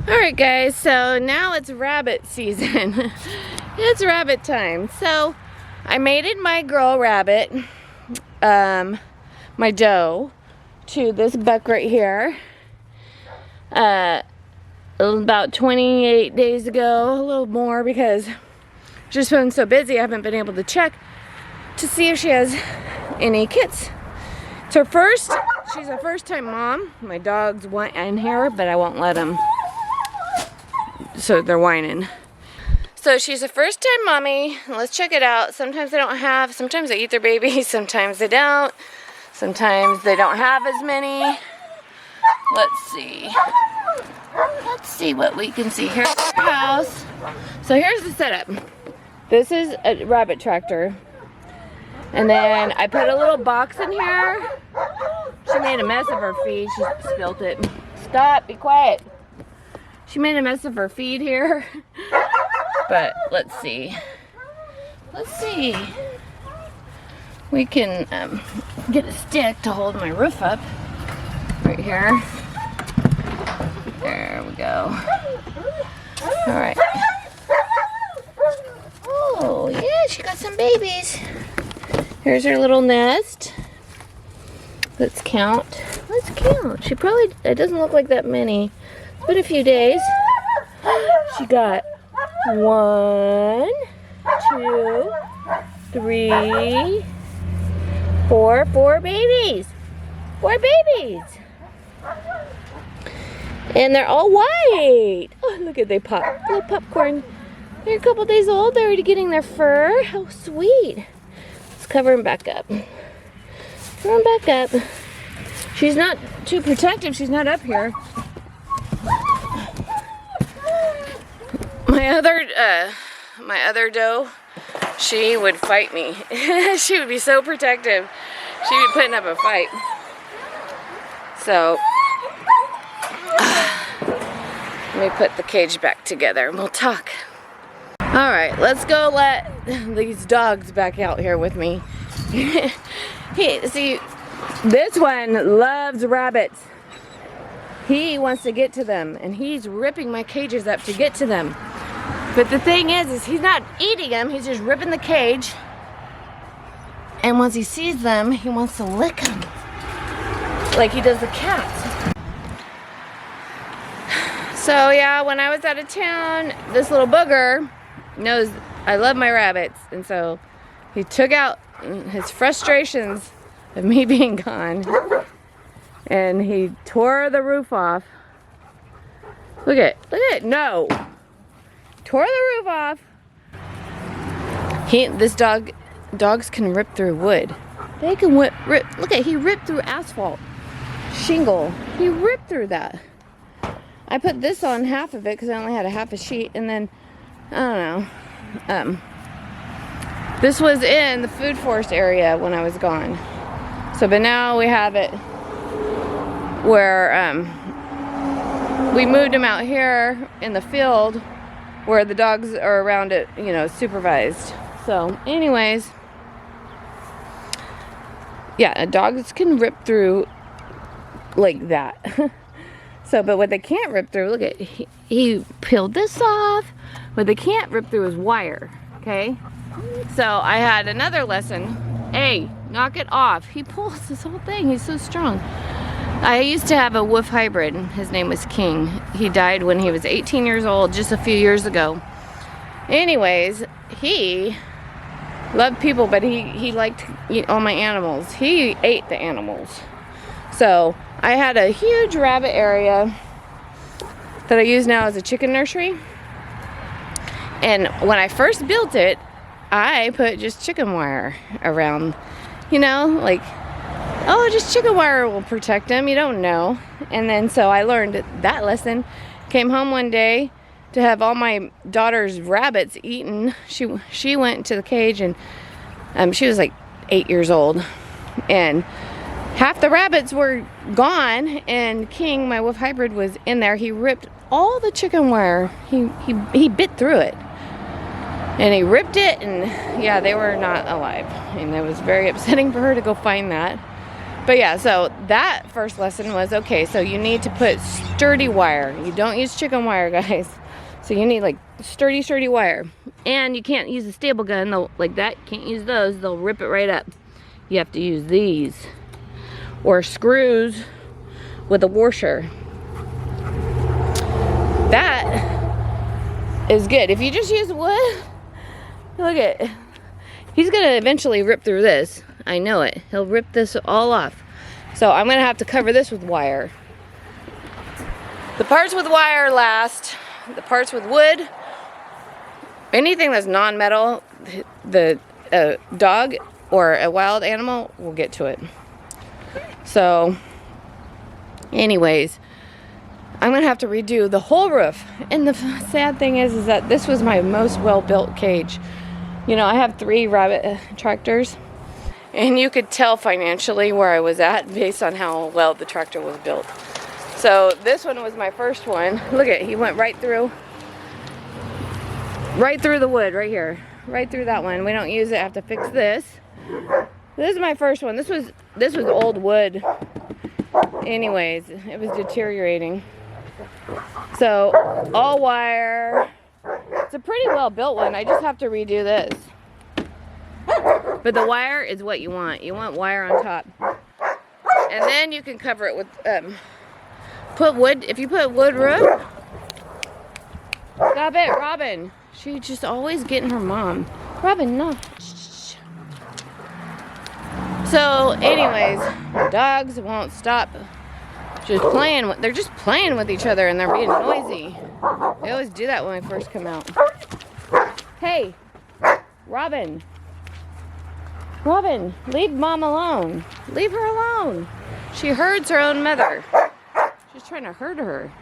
Alright guys, so now it's rabbit season. It's rabbit time. So I mated my girl rabbit, my doe, to this buck right here. About 28 days ago, a little more, because I've just been so busy I haven't been able to check to see if she has any kits. It's her first, she's a first time mom. My dogs want in here, but I won't let them. So they're whining. So she's a first time mommy. Let's check it out. Sometimes they don't have, sometimes they eat their babies, sometimes they don't. Sometimes they don't have as many. Let's see. Let's see what we can see. Here's our house. So here's the setup. This is a rabbit tractor. And then I put a little box in here. She made a mess of her feed. She spilt it. Stop, be quiet. She made a mess of her feed here. But let's see. Let's see. We can get a stick to hold my roof up. Right here. There we go. Alright. Oh, yeah, she got some babies. Here's her little nest. Let's count. Let's count. She probably, it doesn't look like that many. It's been a few days. She got 1, 2, 3, 4 babies. 4 babies. And they're all white. Oh, look at they pop. Little popcorn. They're a couple days old. They're already getting their fur. How sweet. Let's cover them back up. Cover them back up. She's not too protective. She's not up here. My other doe, she would fight me. She would be so protective. She'd be putting up a fight. So, let me put the cage back together and we'll talk. Alright, let's go let these dogs back out here with me. See, this one loves rabbits. He wants to get to them, and he's ripping my cages up to get to them. But the thing is he's not eating them, he's just ripping the cage. And once he sees them, he wants to lick them. Like he does the cats. So yeah, when I was out of town, this little booger knows I love my rabbits. And so he took out his frustrations of me being gone. And he tore the roof off. Look at it, no. Tore the roof off. Dogs can rip through wood. They can rip, look at, he ripped through asphalt. Shingle, he ripped through that. I put this on half of it because I only had a half a sheet, and then, I don't know. This was in the food forest area when I was gone. So, but now we have it where, we moved him out here in the field where the dogs are around it, you know, supervised. So, anyways, yeah, dogs can rip through like that. So, but what they can't rip through, look at, he peeled this off. What they can't rip through is wire, okay? So, I had another lesson. Hey, knock it off. He pulls this whole thing. He's so strong. I used to have a wolf hybrid. His name was King. He died when he was 18 years old, just a few years ago. Anyways, he loved people, but he liked to eat all my animals. He ate the animals. So I had a huge rabbit area that I use now as a chicken nursery. And when I first built it, I put just chicken wire around, you know, like, oh, just chicken wire will protect them. You don't know. And then so I learned that lesson. Came home one day to have all my daughter's rabbits eaten. She went to the cage, and she was like 8 years old. And half the rabbits were gone, and King, my wolf hybrid, was in there. He ripped all the chicken wire. He bit through it. And he ripped it, and yeah, they were not alive. And it was very upsetting for her to go find that. But yeah, so that first lesson was, okay, so you need to put sturdy wire. You don't use chicken wire, guys. So you need like sturdy wire. And you can't use a staple gun like that. Can't use those. They'll rip it right up. You have to use these. Or screws with a washer. That is good. If you just use wood, look at, he's gonna eventually rip through this. I know it. He'll rip this all off. So I'm gonna have to cover this with wire. The parts with wire last. The parts with wood, anything that's non-metal, the dog or a wild animal will get to it. So anyways, I'm gonna have to redo the whole roof. And the sad thing is that this was my most well-built cage. You know, I have 3 rabbit tractors, and you could tell financially where I was at based on how well the tractor was built. So this one was my first one. Look at, he went right through the wood right here, right through that one. We don't use it. I have to fix this. This is my first one. This was old wood. Anyways, it was deteriorating. So all wire. It's a pretty well built one. I just have to redo this. But the wire is what you want. You want wire on top. And then you can cover it with put wood. If you put wood roof. Stop it, Robin. She's just always getting her mom. Robin, no. So, anyways, dogs won't stop just playing. They're just playing with each other, and they're being noisy. They always do that when we first come out. Hey, Robin. Robin, leave Mom alone. Leave her alone. She herds her own mother. She's trying to herd her.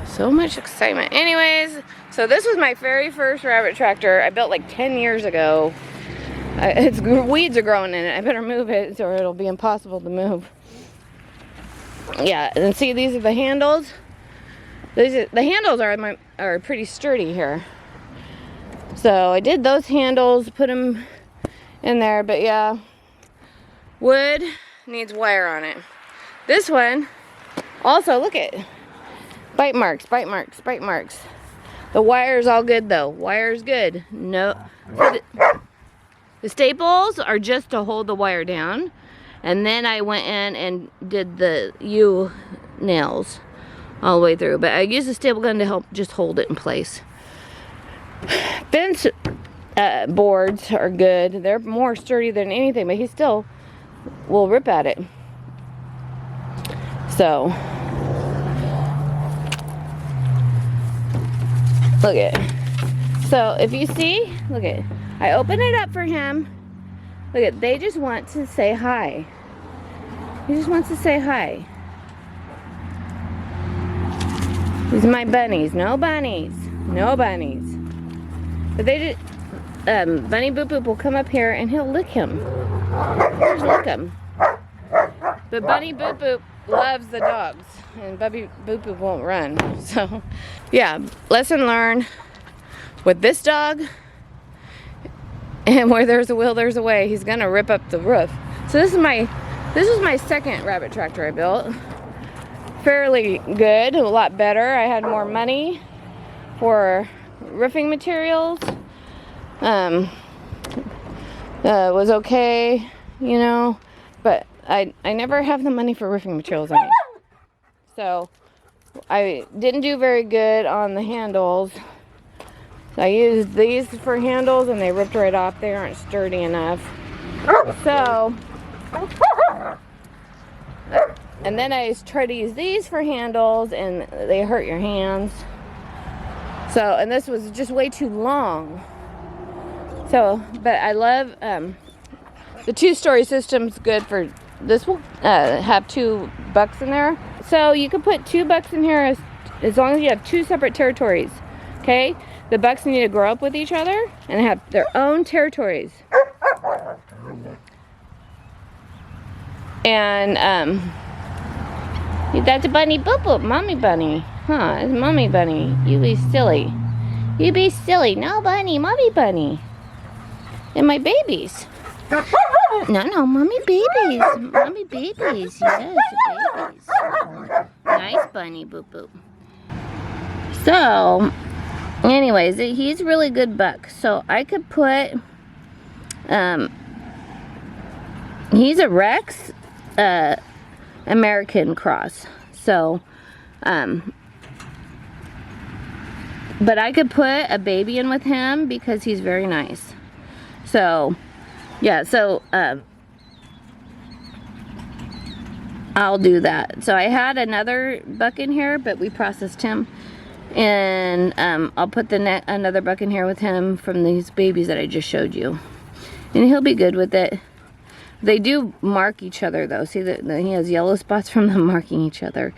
So much excitement. Anyways, so this was my very first rabbit tractor. I built like 10 years ago. Weeds are growing in it. I better move it or it'll be impossible to move. Yeah, and see, these are the handles. The handles are pretty sturdy here. So I did those handles, put them in there, but yeah, wood needs wire on it. This one, also, look at bite marks. The wire's all good though. Wire's good. No, the staples are just to hold the wire down, and then I went in and did the U nails all the way through. But I used a staple gun to help just hold it in place. Fence boards are good. They're more sturdy than anything, but he still will rip at it. So look at it. So if you see, look at it. I open it up for him. Look at, they just want to say hi. He just wants to say hi. These are my bunnies. No bunnies. No bunnies. But they just, Bunny Boop Boop will come up here and he'll lick him. Just lick him. But Bunny Boop Boop loves the dogs, and Bubby Boop Boop won't run. So, yeah, lesson learned with this dog. And where there's a will, there's a way. He's gonna rip up the roof. So this was my second rabbit tractor I built. Fairly good, a lot better. I had more money for roofing materials. Was okay, you know, but I never have the money for roofing materials on me. So I didn't do very good on the handles. I used these for handles and they ripped right off. They aren't sturdy enough. So, and then I tried to use these for handles and they hurt your hands. So, and this was just way too long. So, but I love, the 2-story system's good for, this will have 2 bucks in there. So you can put 2 bucks in here as long as you have 2 separate territories, okay? The bucks need to grow up with each other and have their own territories. And That's a bunny boop boop, mommy bunny. Huh, it's mommy bunny. You be silly. You be silly. No bunny, mommy bunny. And my babies. No, mommy babies. Mommy babies. Yes, babies. Nice bunny boop boop. So, anyways, he's a really good buck. So I could put, he's a Rex, American cross. So, but I could put a baby in with him because he's very nice. So, yeah, so, I'll do that. So I had another buck in here, but we processed him. And I'll put another buck in here with him from these babies that I just showed you. And he'll be good with it. They do mark each other though. See that he has yellow spots from them marking each other.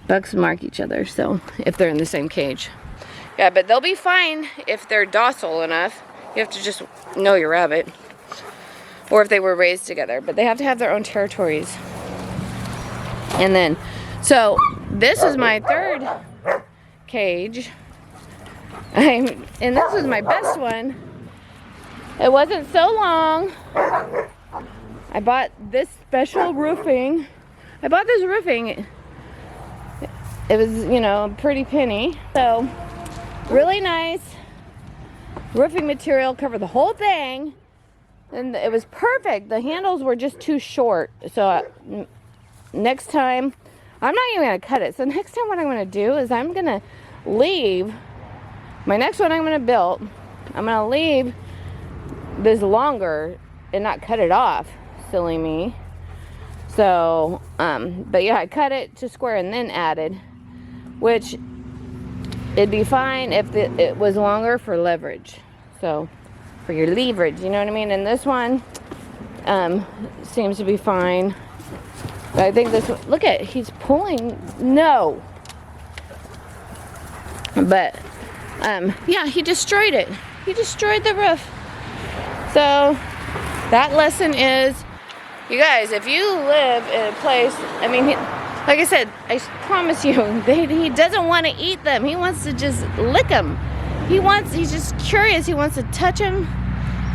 Bucks mark each other, so if they're in the same cage. Yeah, but they'll be fine if they're docile enough. You have to just know your rabbit. Or if they were raised together. But they have to have their own territories. And then, so this is my third cage. And this was my best one. It wasn't so long. I bought this special roofing. I bought this roofing. It was, you know, a pretty penny. So, really nice roofing material, covered the whole thing. And it was perfect. The handles were just too short. So, next time, I'm not even going to cut it. So, next time what I'm going to do is I'm going to leave, my next one I'm going to build, I'm going to leave this longer and not cut it off. Silly me. So, but yeah, I cut it to square and then added, which it'd be fine if it was longer for leverage. So, for your leverage, you know what I mean? And this one seems to be fine. But I think this one, look at, he's pulling, no. But, yeah, he destroyed it. He destroyed the roof. So, that lesson is, you guys, if you live in a place, I mean, like I said, I promise you, he doesn't want to eat them. He wants to just lick them. He's just curious. He wants to touch them.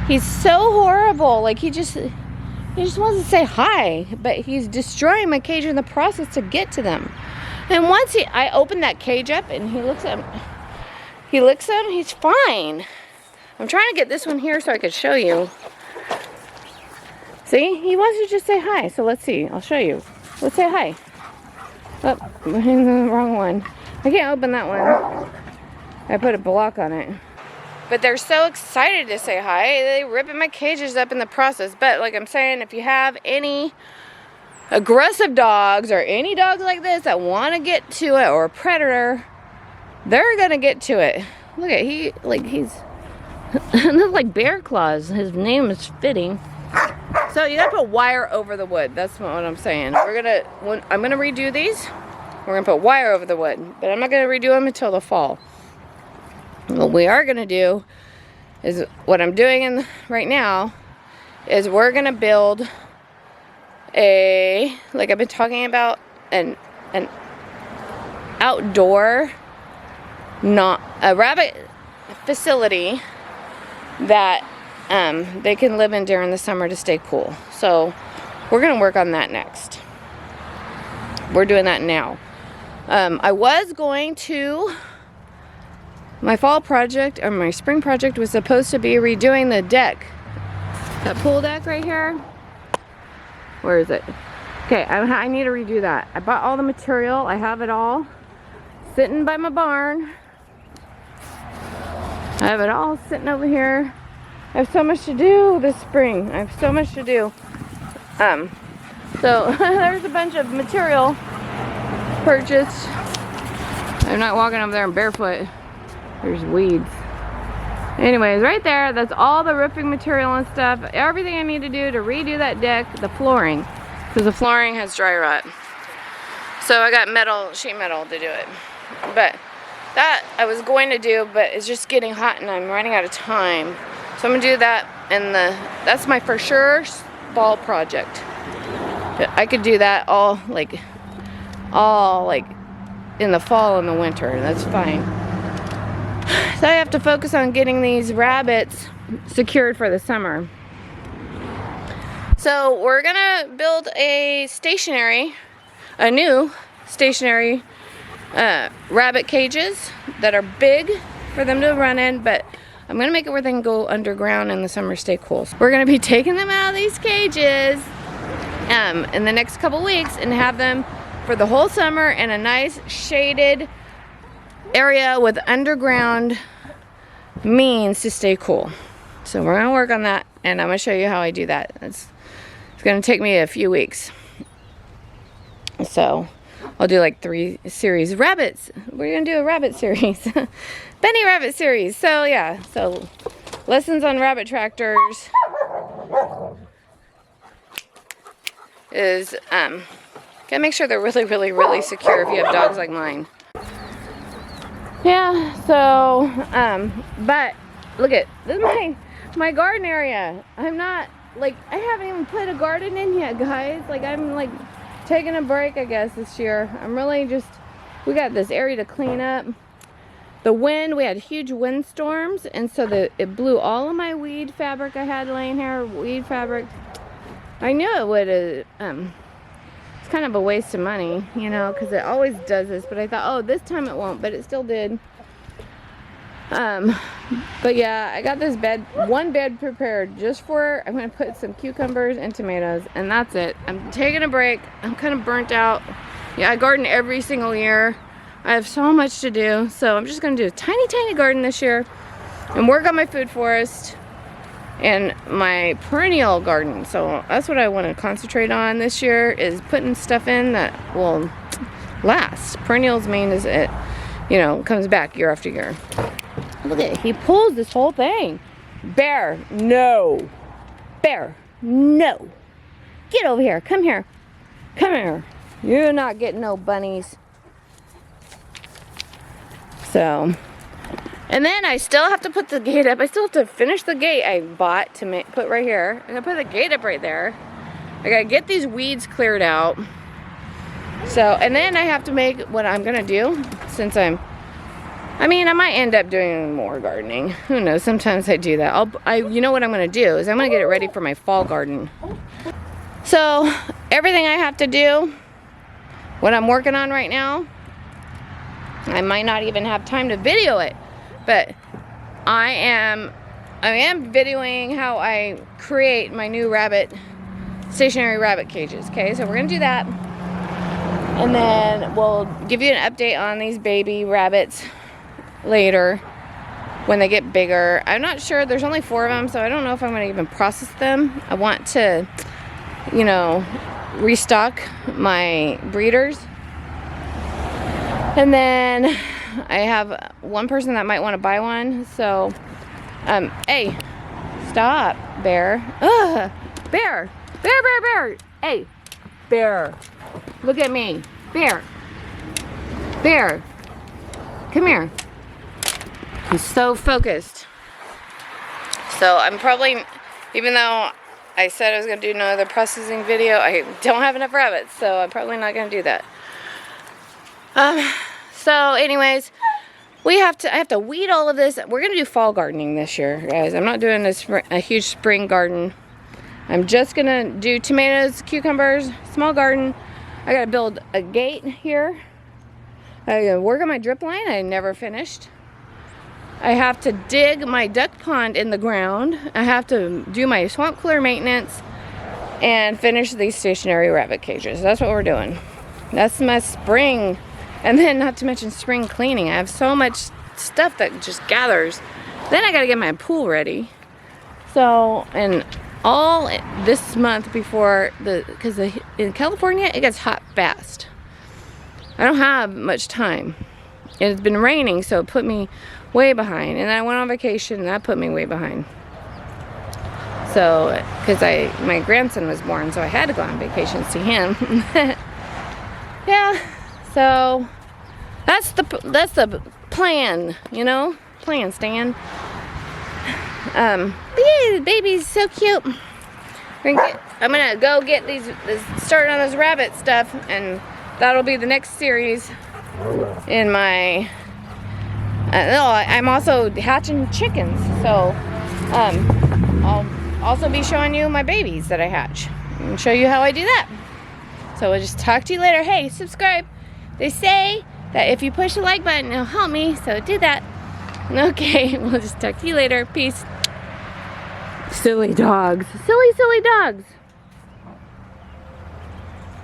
He's so horrible. Like, he just wants to say hi, but he's destroying my cage in the process to get to them. And once I open that cage up and he licks them, he's fine. I'm trying to get this one here so I could show you. See, he wants to just say hi. So let's see, I'll show you. Let's say hi. Oh, I'm in the wrong one. I can't open that one. I put a block on it. But they're so excited to say hi. They ripping my cages up in the process. But like I'm saying, if you have any aggressive dogs or any dogs like this that want to get to it, or a predator, they're gonna get to it. Look at, he's like bear claws. His name is fitting. So you gotta put wire over the wood. That's what I'm saying. I'm gonna redo these. We're gonna put wire over the wood, but I'm not gonna redo them until the fall. What we are gonna do is, what I'm doing right now is we're gonna build like I've been talking about, an outdoor, not a rabbit facility that they can live in during the summer to stay cool. So we're gonna work on that next. We're doing that now. I was going to, my fall project, or my spring project, was supposed to be redoing the deck. That pool deck right here. Where is it? Okay, I need to redo that. I bought all the material. I have it all sitting by my barn. I have it all sitting over here. I have so much to do this spring. I have so much to do. So there's a bunch of material purchased. I'm not walking over there in barefoot. There's weeds. Anyways, right there, that's all the roofing material and stuff. Everything I need to do to redo that deck, the flooring, because the flooring has dry rot. So I got sheet metal to do it. But that I was going to do, but it's just getting hot and I'm running out of time. So I'm gonna do that, and that's my for sure fall project. I could do that all all like in the fall and the winter. That's fine. So I have to focus on getting these rabbits secured for the summer. So we're gonna build a new stationary rabbit cages that are big for them to run in, but I'm gonna make it where they can go underground in the summer, stay cool. So we're gonna be taking them out of these cages in the next couple weeks and have them for the whole summer in a nice shaded area with underground means to stay cool. So we're gonna work on that, and I'm gonna show you how I do that. It's gonna take me a few weeks. So I'll do like 3 series rabbits. We're gonna do a rabbit series. Benny rabbit series. So yeah, so lessons on rabbit tractors is gotta make sure they're really secure if you have dogs like mine. Yeah, so but look at this is my garden area. I'm not like, I haven't even put a garden in yet, guys. Like, I'm like taking a break, I guess, this year. I'm really just, we got this area to clean up. The wind, we had huge windstorms, and so it blew all of my weed fabric I had laying here, weed fabric. I knew it would, it's kind of a waste of money, you know, because it always does this, but I thought, oh, this time it won't, but it still did. But yeah, I got this one bed prepared just for, I'm going to put some cucumbers and tomatoes, and that's it. I'm taking a break. I'm kind of burnt out. Yeah, I garden every single year. I have so much to do, so I'm just going to do a tiny garden this year and work on my food forest and my perennial garden. So that's what I want to concentrate on this year, is putting stuff in that will last. Perennials mean is it, you know, comes back year after year. Look at it, he pulls this whole thing. Bear, no. Bear, no. Get over here, come here. Come here. You're not getting no bunnies. So, and then I still have to put the gate up. I still have to finish the gate I bought to put right here. I'm gonna put the gate up right there. I gotta get these weeds cleared out. So, and then I have to make what I'm gonna do, since I might end up doing more gardening. Who knows? Sometimes I do that. You know what I'm gonna do is I'm gonna get it ready for my fall garden. So everything I have to do, what I'm working on right now, I might not even have time to video it, but I am videoing how I create my new stationary rabbit cages. Okay, so we're gonna do that, and then we'll give you an update on these baby rabbits later when they get bigger. I'm not sure, there's only 4 of them, so I don't know if I'm going to even process them. I want to, you know, restock my breeders. And then I have one person that might want to buy one. So hey, stop, Bear. Ugh, Bear. Hey, Bear, look at me. Bear, come here. I'm so focused. So I'm probably, even though I said I was going to do another processing video, I don't have enough rabbits, so I'm probably not going to do that. So anyways, I have to weed all of this. We're going to do fall gardening this year, guys. I'm not doing a huge spring garden. I'm just going to do tomatoes, cucumbers, small garden. I got to build a gate here. I got to work on my drip line. I never finished. I have to dig my duck pond in the ground. I have to do my swamp clear maintenance and finish these stationary rabbit cages. That's what we're doing. That's my spring. And then not to mention spring cleaning. I have so much stuff that just gathers. Then I gotta get my pool ready. So, and all this month before because in California it gets hot fast. I don't have much time. It's been raining, so it put me way behind. And then I went on vacation, and that put me way behind. So, because my grandson was born, so I had to go on vacation to see him. Yeah, so that's the plan, you know? Plan, Stan. Yeah, the baby's so cute. I'm gonna go get these started on this rabbit stuff and that'll be the next series in my, I'm also hatching chickens, so I'll also be showing you my babies that I hatch and show you how I do that. So we'll just talk to you later. Hey, subscribe. They say that if you push the like button, it'll help me, so do that. Okay, we'll just talk to you later. Peace. Silly dogs. Silly, silly dogs.